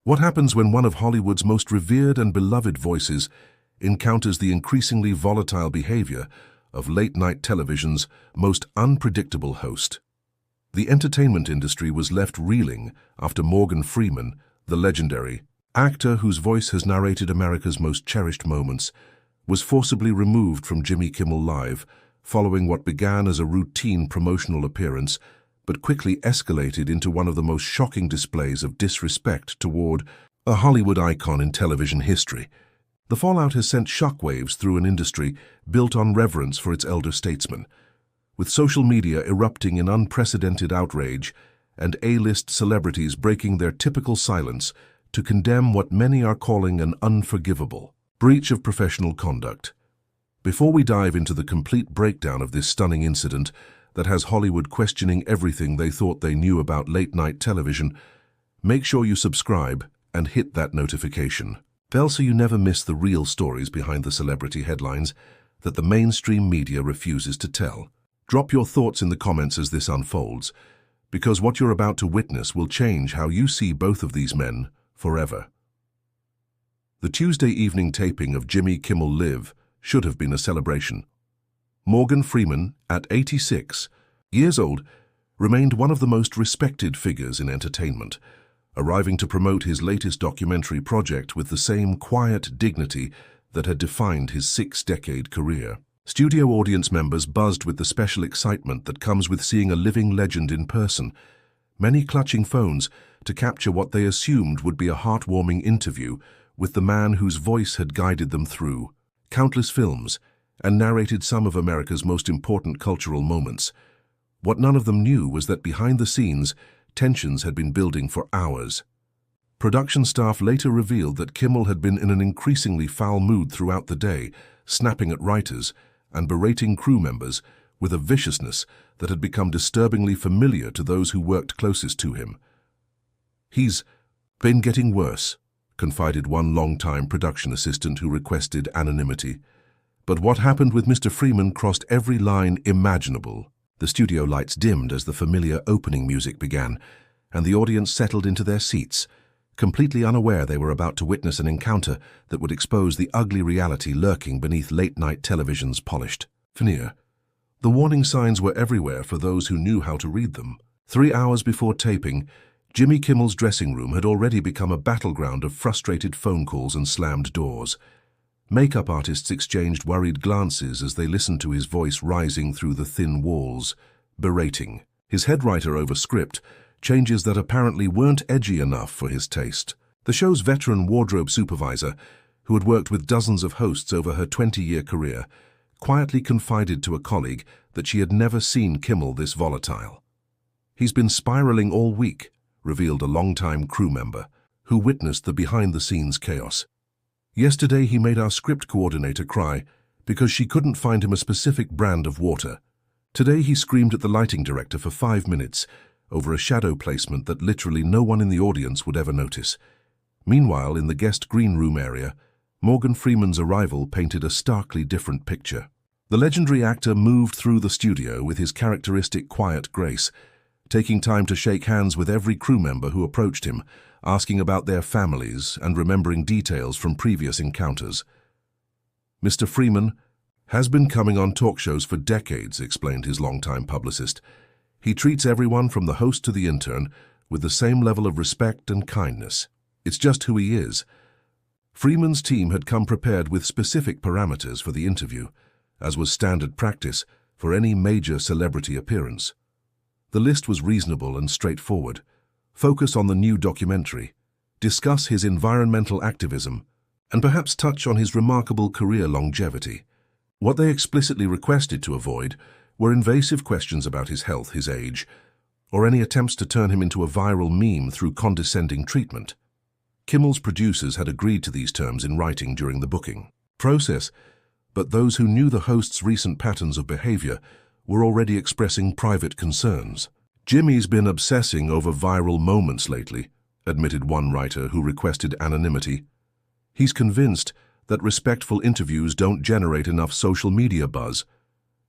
What happens when one of Hollywood's most revered and beloved voices encounters the increasingly volatile behavior of late-night television's most unpredictable host? The entertainment industry was left reeling after Morgan Freeman, the legendary actor whose voice has narrated America's most cherished moments, was forcibly removed from Jimmy Kimmel Live following what began as a routine promotional appearance but quickly escalated into one of the most shocking displays of disrespect toward a Hollywood icon in television history. The fallout has sent shockwaves through an industry built on reverence for its elder statesman, with social media erupting in unprecedented outrage and A-list celebrities breaking their typical silence to condemn what many are calling an unforgivable breach of professional conduct. Before we dive into the complete breakdown of this stunning incident that has Hollywood questioning everything they thought they knew about late-night television, make sure you subscribe and hit that notification bell so you never miss the real stories behind the celebrity headlines that the mainstream media refuses to tell. Drop your thoughts in the comments as this unfolds, because what you're about to witness will change how you see both of these men forever. The Tuesday evening taping of Jimmy Kimmel Live should have been a celebration. Morgan Freeman, at 86 years old, remained one of the most respected figures in entertainment, arriving to promote his latest documentary project with the same quiet dignity that had defined his 6-decade career. Studio audience members buzzed with the special excitement that comes with seeing a living legend in person, many clutching phones to capture what they assumed would be a heartwarming interview with the man whose voice had guided them through countless films and narrated some of America's most important cultural moments. What none of them knew was that behind the scenes, tensions had been building for hours. Production staff later revealed that Kimmel had been in an increasingly foul mood throughout the day, snapping at writers and berating crew members with a viciousness that had become disturbingly familiar to those who worked closest to him. "He's been getting worse," confided one longtime production assistant who requested anonymity. But what happened with Mr. Freeman crossed every line imaginable. The studio lights dimmed as the familiar opening music began, and the audience settled into their seats, completely unaware they were about to witness an encounter that would expose the ugly reality lurking beneath late-night television's polished veneer. The warning signs were everywhere for those who knew how to read them. 3 hours before taping, Jimmy Kimmel's dressing room had already become a battleground of frustrated phone calls and slammed doors. Makeup artists exchanged worried glances as they listened to his voice rising through the thin walls, berating his head writer over script, changes that apparently weren't edgy enough for his taste. The show's veteran wardrobe supervisor, who had worked with dozens of hosts over her 20-year career, quietly confided to a colleague that she had never seen Kimmel this volatile. "He's been spiraling all week," revealed a longtime crew member, who witnessed the behind-the-scenes chaos. "Yesterday he made our script coordinator cry because she couldn't find him a specific brand of water. Today he screamed at the lighting director for 5 minutes over a shadow placement that literally no one in the audience would ever notice." Meanwhile, in the guest green room area, Morgan Freeman's arrival painted a starkly different picture. The legendary actor moved through the studio with his characteristic quiet grace, taking time to shake hands with every crew member who approached him, asking about their families and remembering details from previous encounters. "Mr. Freeman has been coming on talk shows for decades," explained his longtime publicist. "He treats everyone from the host to the intern with the same level of respect and kindness. It's just who he is." Freeman's team had come prepared with specific parameters for the interview, as was standard practice for any major celebrity appearance. The list was reasonable and straightforward. Focus on the new documentary, discuss his environmental activism, and perhaps touch on his remarkable career longevity. What they explicitly requested to avoid were invasive questions about his health, his age, or any attempts to turn him into a viral meme through condescending treatment. Kimmel's producers had agreed to these terms in writing during the booking process, but those who knew the host's recent patterns of behavior were already expressing private concerns. "Jimmy's been obsessing over viral moments lately," admitted one writer who requested anonymity. "He's convinced that respectful interviews don't generate enough social media buzz.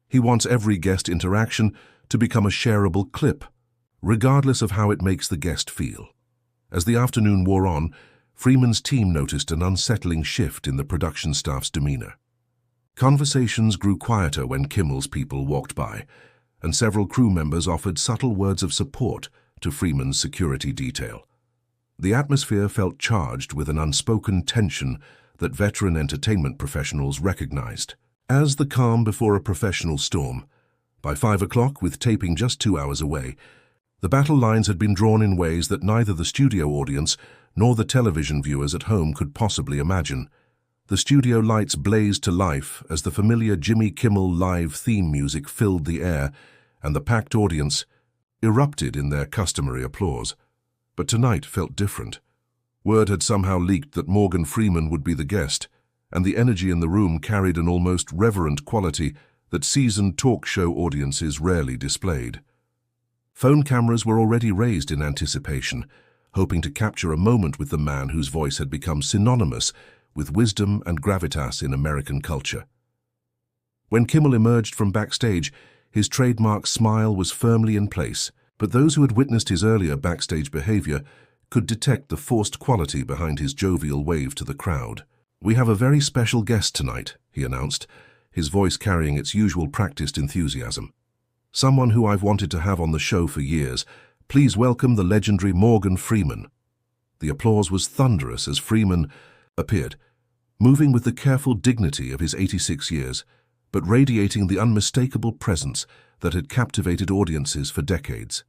He wants every guest interaction to become a shareable clip, regardless of how it makes the guest feel." As the afternoon wore on, Freeman's team noticed an unsettling shift in the production staff's demeanor. Conversations grew quieter when Kimmel's people walked by, and several crew members offered subtle words of support to Freeman's security detail. The atmosphere felt charged with an unspoken tension that veteran entertainment professionals recognized. As the calm before a professional storm, by 5 o'clock, with taping just 2 hours away, the battle lines had been drawn in ways that neither the studio audience nor the television viewers at home could possibly imagine. The studio lights blazed to life as the familiar Jimmy Kimmel live theme music filled the air, and the packed audience erupted in their customary applause. But tonight felt different. Word had somehow leaked that Morgan Freeman would be the guest, and the energy in the room carried an almost reverent quality that seasoned talk show audiences rarely displayed. Phone cameras were already raised in anticipation, hoping to capture a moment with the man whose voice had become synonymous with wisdom and gravitas in American culture. When Kimmel emerged from backstage, his trademark smile was firmly in place, but those who had witnessed his earlier backstage behavior could detect the forced quality behind his jovial wave to the crowd. "We have a very special guest tonight," he announced, his voice carrying its usual practiced enthusiasm. "Someone who I've wanted to have on the show for years. Please welcome the legendary Morgan Freeman." The applause was thunderous as Freeman appeared, moving with the careful dignity of his 86 years, but radiating the unmistakable presence that had captivated audiences for decades.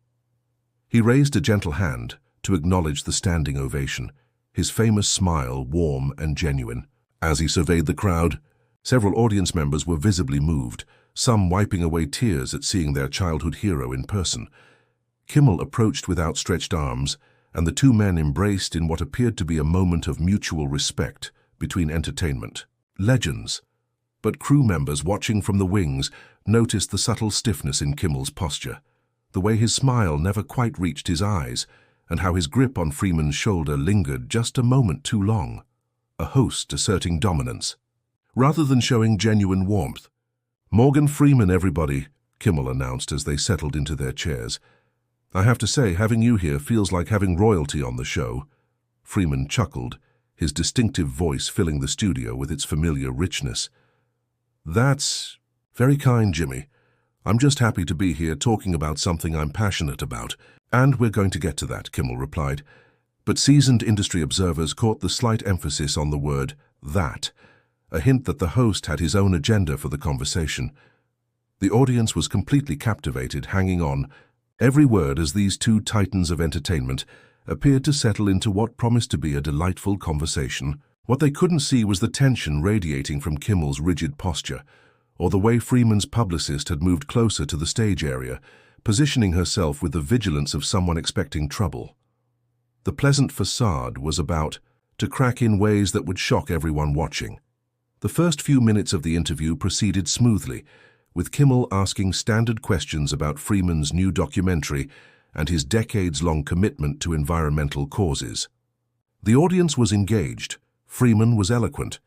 He raised a gentle hand to acknowledge the standing ovation, his famous smile warm and genuine. As he surveyed the crowd, several audience members were visibly moved, some wiping away tears at seeing their childhood hero in person. Kimmel approached with outstretched arms, and the two men embraced in what appeared to be a moment of mutual respect between entertainment legends. But crew members watching from the wings noticed the subtle stiffness in Kimmel's posture, the way his smile never quite reached his eyes, and how his grip on Freeman's shoulder lingered just a moment too long, a host asserting dominance, rather than showing genuine warmth. "Morgan Freeman, everybody," Kimmel announced as they settled into their chairs. "I have to say, having you here feels like having royalty on the show." Freeman chuckled, his distinctive voice filling the studio with its familiar richness. "That's very kind, Jimmy. I'm just happy to be here talking about something I'm passionate about, and we're going to get to that," Kimmel replied. But seasoned industry observers caught the slight emphasis on the word "that," a hint that the host had his own agenda for the conversation. The audience was completely captivated, hanging on every word as these two titans of entertainment appeared to settle into what promised to be a delightful conversation. What they couldn't see was the tension radiating from Kimmel's rigid posture, or the way Freeman's publicist had moved closer to the stage area, positioning herself with the vigilance of someone expecting trouble. The pleasant facade was about to crack in ways that would shock everyone watching. The first few minutes of the interview proceeded smoothly, with Kimmel asking standard questions about Freeman's new documentary and his decades-long commitment to environmental causes. The audience was engaged, Freeman was eloquent,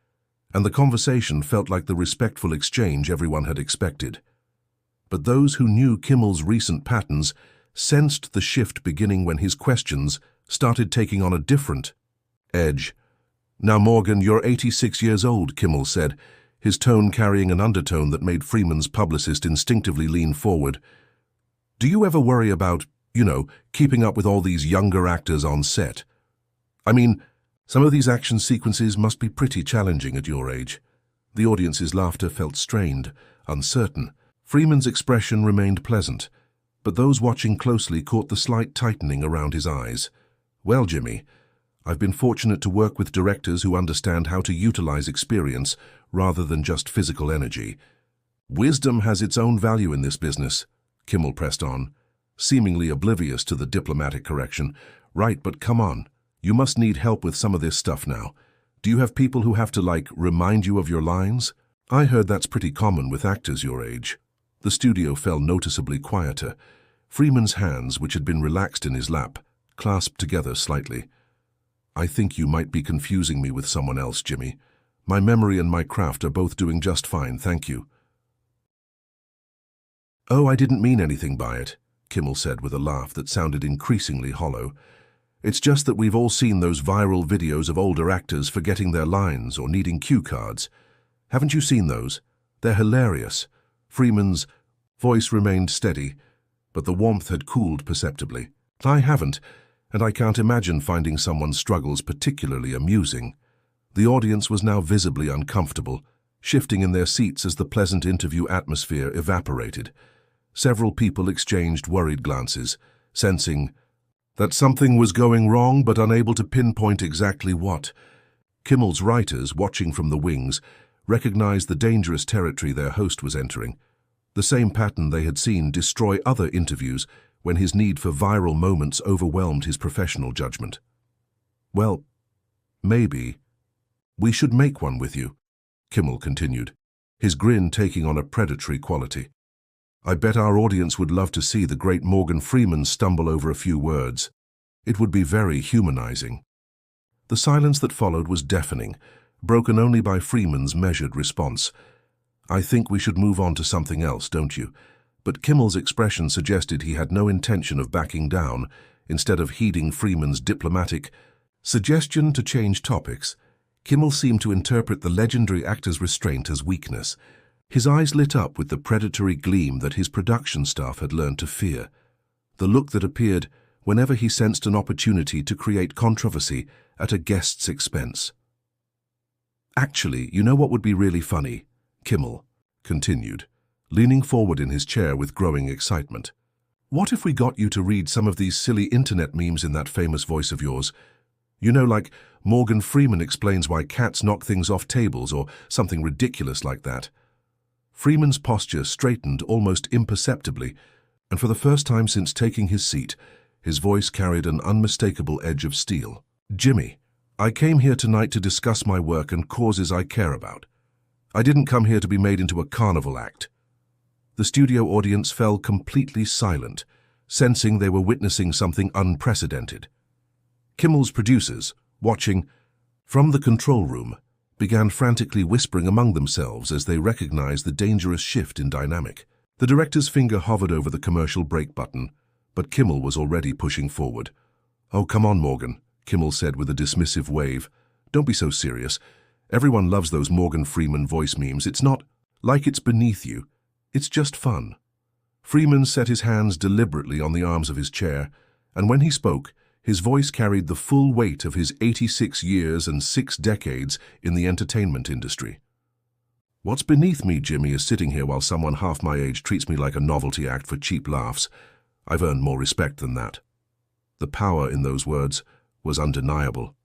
and the conversation felt like the respectful exchange everyone had expected. But those who knew Kimmel's recent patterns sensed the shift beginning when his questions started taking on a different edge. "Now, Morgan, you're 86 years old," Kimmel said, his tone carrying an undertone that made Freeman's publicist instinctively lean forward. "Do you ever worry about, keeping up with all these younger actors on set? I mean, some of these action sequences must be pretty challenging at your age." The audience's laughter felt strained, uncertain. Freeman's expression remained pleasant, but those watching closely caught the slight tightening around his eyes. "Well, Jimmy, I've been fortunate to work with directors who understand how to utilize experience rather than just physical energy. Wisdom has its own value in this business," Kimmel pressed on, seemingly oblivious to the diplomatic correction. "Right, but come on. You must need help with some of this stuff now. Do you have people who have to, remind you of your lines? I heard that's pretty common with actors your age." The studio fell noticeably quieter. Freeman's hands, which had been relaxed in his lap, clasped together slightly. "I think you might be confusing me with someone else, Jimmy. My memory and my craft are both doing just fine, thank you." "Oh, I didn't mean anything by it," Kimmel said with a laugh that sounded increasingly hollow. It's just that we've all seen those viral videos of older actors forgetting their lines or needing cue cards. Haven't you seen those? They're hilarious. Freeman's voice remained steady, but the warmth had cooled perceptibly. I haven't, and I can't imagine finding someone's struggles particularly amusing. The audience was now visibly uncomfortable, shifting in their seats as the pleasant interview atmosphere evaporated. Several people exchanged worried glances, sensing that something was going wrong but unable to pinpoint exactly what. Kimmel's writers, watching from the wings, recognized the dangerous territory their host was entering, the same pattern they had seen destroy other interviews when his need for viral moments overwhelmed his professional judgment. "Well, maybe we should make one with you," Kimmel continued, his grin taking on a predatory quality. "I bet our audience would love to see the great Morgan Freeman stumble over a few words. It would be very humanizing." The silence that followed was deafening, broken only by Freeman's measured response. "I think we should move on to something else, don't you?" But Kimmel's expression suggested he had no intention of backing down. Instead of heeding Freeman's diplomatic suggestion to change topics, Kimmel seemed to interpret the legendary actor's restraint as weakness. His eyes lit up with the predatory gleam that his production staff had learned to fear, the look that appeared whenever he sensed an opportunity to create controversy at a guest's expense. "Actually, you know what would be really funny?" Kimmel continued, leaning forward in his chair with growing excitement. "What if we got you to read some of these silly internet memes in that famous voice of yours? You know, like Morgan Freeman explains why cats knock things off tables or something ridiculous like that." Freeman's posture straightened almost imperceptibly, and for the first time since taking his seat, his voice carried an unmistakable edge of steel. "Jimmy, I came here tonight to discuss my work and causes I care about. I didn't come here to be made into a carnival act." The studio audience fell completely silent, sensing they were witnessing something unprecedented. Kimmel's producers, watching from the control room, began frantically whispering among themselves as they recognized the dangerous shift in dynamic. The director's finger hovered over the commercial break button, but Kimmel was already pushing forward. "Oh, come on, Morgan," Kimmel said with a dismissive wave. "Don't be so serious. Everyone loves those Morgan Freeman voice memes. It's not like it's beneath you. It's just fun." Freeman set his hands deliberately on the arms of his chair, and when he spoke, his voice carried the full weight of his 86 years and 6 decades in the entertainment industry. "What's beneath me, Jimmy, is sitting here while someone half my age treats me like a novelty act for cheap laughs. I've earned more respect than that." The power in those words was undeniable.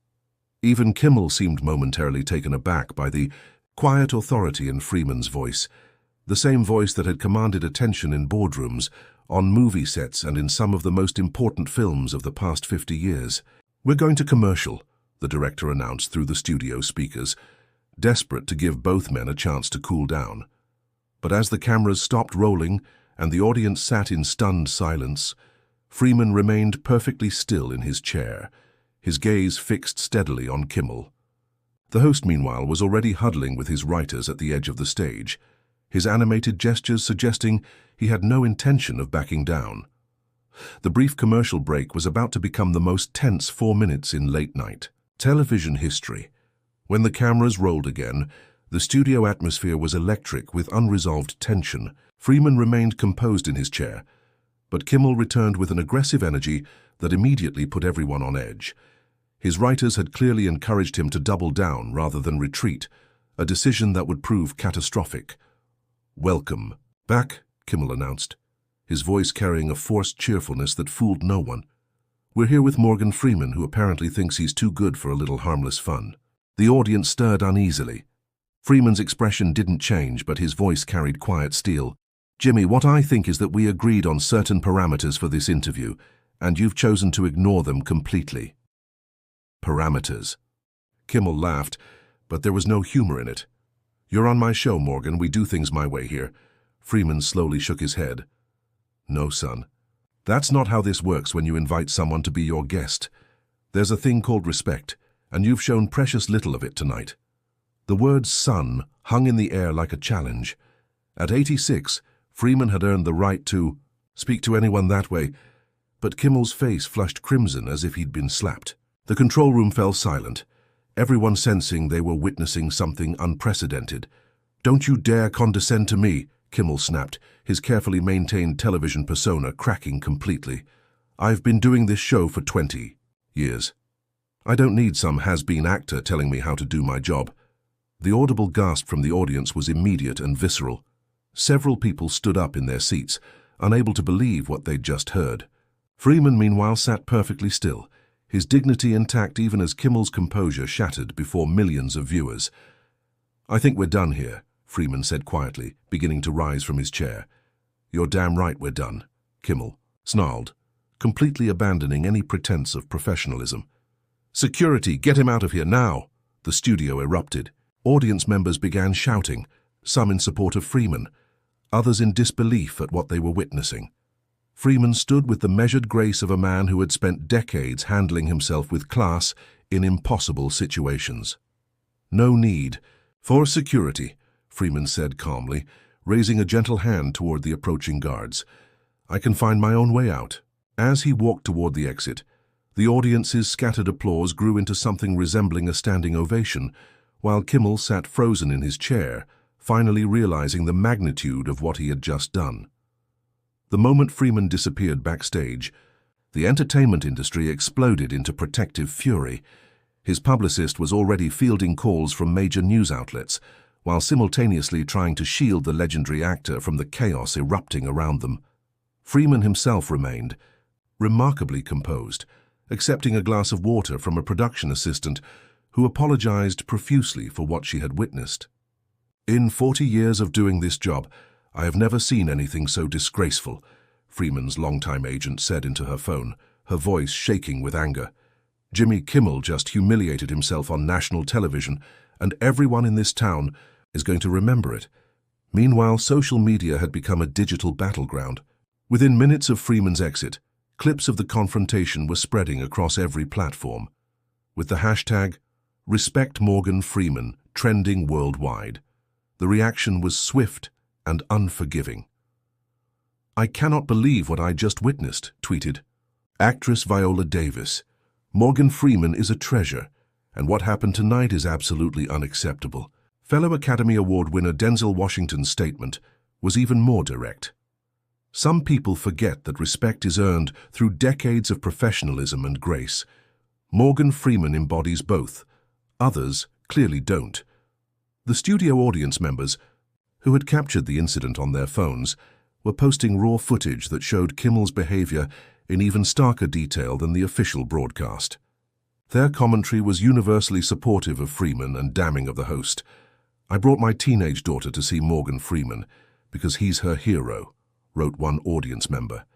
Even Kimmel seemed momentarily taken aback by the quiet authority in Freeman's voice, the same voice that had commanded attention in boardrooms, on movie sets, and in some of the most important films of the past 50 years. "We're going to commercial," the director announced through the studio speakers, desperate to give both men a chance to cool down. But as the cameras stopped rolling and the audience sat in stunned silence, Freeman remained perfectly still in his chair, his gaze fixed steadily on Kimmel. The host, meanwhile, was already huddling with his writers at the edge of the stage, his animated gestures suggesting he had no intention of backing down. The brief commercial break was about to become the most tense 4 minutes in late-night television history. When the cameras rolled again, the studio atmosphere was electric with unresolved tension. Freeman remained composed in his chair, but Kimmel returned with an aggressive energy that immediately put everyone on edge. His writers had clearly encouraged him to double down rather than retreat, a decision that would prove catastrophic. "Welcome back," Kimmel announced, his voice carrying a forced cheerfulness that fooled no one. "We're here with Morgan Freeman, who apparently thinks he's too good for a little harmless fun." The audience stirred uneasily. Freeman's expression didn't change, but his voice carried quiet steel. "Jimmy, what I think is that we agreed on certain parameters for this interview, and you've chosen to ignore them completely." "Parameters?" Kimmel laughed, but there was no humor in it. "You're on my show, Morgan. We do things my way here." Freeman slowly shook his head. "No, son. That's not how this works when you invite someone to be your guest. There's a thing called respect, and you've shown precious little of it tonight." The word "son" hung in the air like a challenge. At 86, Freeman had earned the right to speak to anyone that way, but Kimmel's face flushed crimson as if he'd been slapped. The control room fell silent, everyone sensing they were witnessing something unprecedented. "Don't you dare condescend to me," Kimmel snapped, his carefully maintained television persona cracking completely. "I've been doing this show for 20 years. I don't need some has-been actor telling me how to do my job." The audible gasp from the audience was immediate and visceral. Several people stood up in their seats, unable to believe what they'd just heard. Freeman, meanwhile, sat perfectly still, his dignity intact even as Kimmel's composure shattered before millions of viewers. "I think we're done here," Freeman said quietly, beginning to rise from his chair. "You're damn right we're done," Kimmel snarled, completely abandoning any pretense of professionalism. "Security, get him out of here now!" The studio erupted. Audience members began shouting, some in support of Freeman, others in disbelief at what they were witnessing. Freeman stood with the measured grace of a man who had spent decades handling himself with class in impossible situations. "No need for security," Freeman said calmly, raising a gentle hand toward the approaching guards. "I can find my own way out." As he walked toward the exit, the audience's scattered applause grew into something resembling a standing ovation, while Kimmel sat frozen in his chair, finally realizing the magnitude of what he had just done. The moment Freeman disappeared backstage, the entertainment industry exploded into protective fury. His publicist was already fielding calls from major news outlets, while simultaneously trying to shield the legendary actor from the chaos erupting around them. Freeman himself remained remarkably composed, accepting a glass of water from a production assistant who apologized profusely for what she had witnessed. "In 40 years of doing this job, I have never seen anything so disgraceful," Freeman's longtime agent said into her phone, her voice shaking with anger. "Jimmy Kimmel just humiliated himself on national television, and everyone in this town is going to remember it." Meanwhile, social media had become a digital battleground. Within minutes of Freeman's exit, clips of the confrontation were spreading across every platform, with the hashtag #RespectMorganFreeman trending worldwide. The reaction was swift and unforgiving. "I cannot believe what I just witnessed," tweeted actress Viola Davis. "Morgan Freeman is a treasure, and what happened tonight is absolutely unacceptable." Fellow Academy Award winner Denzel Washington's statement was even more direct. "Some people forget that respect is earned through decades of professionalism and grace. Morgan Freeman embodies both. Others clearly don't." The studio audience members, who had captured the incident on their phones, were posting raw footage that showed Kimmel's behavior in even starker detail than the official broadcast. Their commentary was universally supportive of Freeman and damning of the host. "I brought my teenage daughter to see Morgan Freeman because he's her hero," wrote one audience member.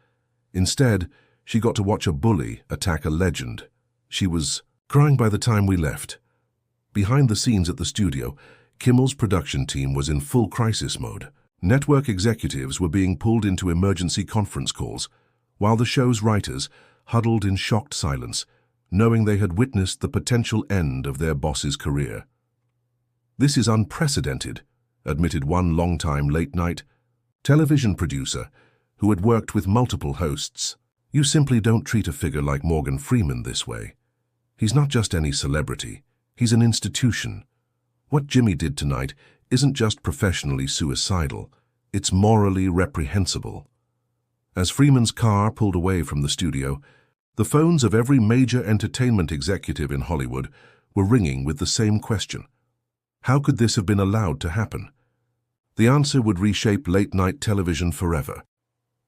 "Instead, she got to watch a bully attack a legend. She was crying by the time we left." Behind the scenes at the studio, Kimmel's production team was in full crisis mode. Network executives were being pulled into emergency conference calls, while the show's writers huddled in shocked silence, knowing they had witnessed the potential end of their boss's career. "This is unprecedented," admitted one longtime late-night television producer who had worked with multiple hosts. "You simply don't treat a figure like Morgan Freeman this way. He's not just any celebrity, he's an institution. What Jimmy did tonight isn't just professionally suicidal, it's morally reprehensible." As Freeman's car pulled away from the studio, the phones of every major entertainment executive in Hollywood were ringing with the same question. How could this have been allowed to happen? The answer would reshape late-night television forever.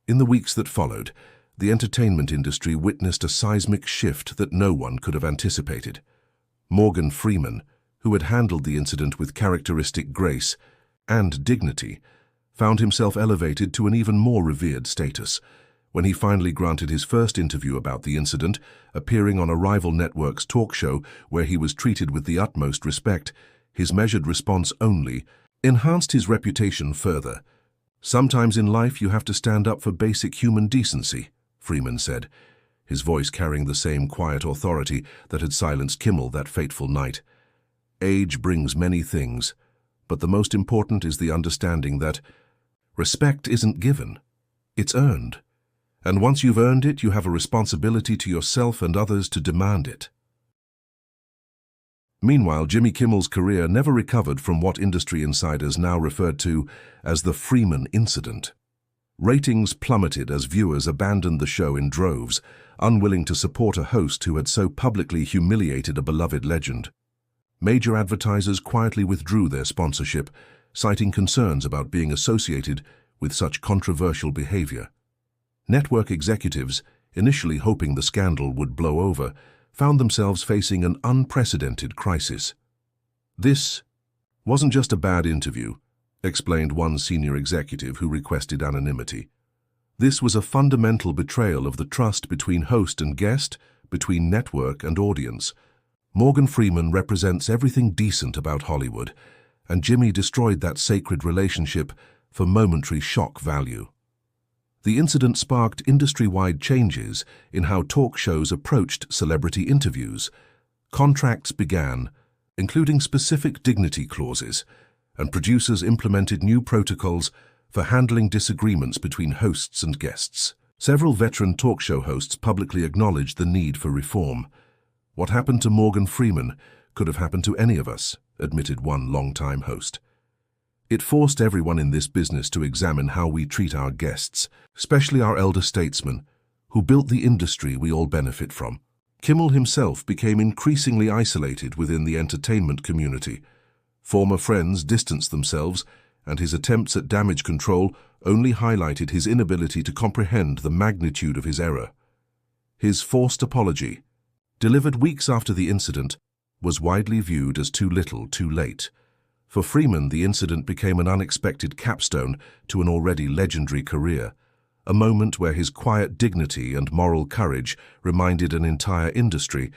In the weeks that followed, the entertainment industry witnessed a seismic shift that no one could have anticipated. Morgan Freeman, who had handled the incident with characteristic grace and dignity, found himself elevated to an even more revered status. When he finally granted his first interview about the incident, appearing on a rival network's talk show where he was treated with the utmost respect, his measured response only enhanced his reputation further. "Sometimes in life you have to stand up for basic human decency," Freeman said, his voice carrying the same quiet authority that had silenced Kimmel that fateful night. "Age brings many things, but the most important is the understanding that respect isn't given, it's earned. And once you've earned it, you have a responsibility to yourself and others to demand it. Meanwhile, Jimmy Kimmel's career never recovered from what industry insiders now referred to as the Freeman incident. Ratings plummeted as viewers abandoned the show in droves, unwilling to support a host who had so publicly humiliated a beloved legend. Major advertisers quietly withdrew their sponsorship, citing concerns about being associated with such controversial behavior. Network executives, initially hoping the scandal would blow over, found themselves facing an unprecedented crisis. "This wasn't just a bad interview," explained one senior executive who requested anonymity. "This was a fundamental betrayal of the trust between host and guest, between network and audience. Morgan Freeman represents everything decent about Hollywood, and Jimmy destroyed that sacred relationship for momentary shock value." The incident sparked industry-wide changes in how talk shows approached celebrity interviews. Contracts began, including specific dignity clauses, and producers implemented new protocols for handling disagreements between hosts and guests. Several veteran talk show hosts publicly acknowledged the need for reform. "What happened to Morgan Freeman could have happened to any of us," admitted one longtime host. "It forced everyone in this business to examine how we treat our guests, especially our elder statesmen, who built the industry we all benefit from." Kimmel himself became increasingly isolated within the entertainment community. Former friends distanced themselves, and his attempts at damage control only highlighted his inability to comprehend the magnitude of his error. His forced apology, delivered weeks after the incident, was widely viewed as too little, too late. For Freeman, the incident became an unexpected capstone to an already legendary career, a moment where his quiet dignity and moral courage reminded an entire industry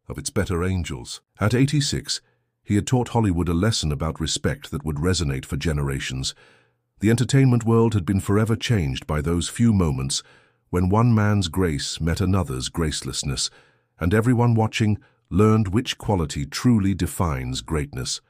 of its better angels. At 86, he had taught Hollywood a lesson about respect that would resonate for generations. The entertainment world had been forever changed by those few moments when one man's grace met another's gracelessness, and everyone watching learned which quality truly defines greatness.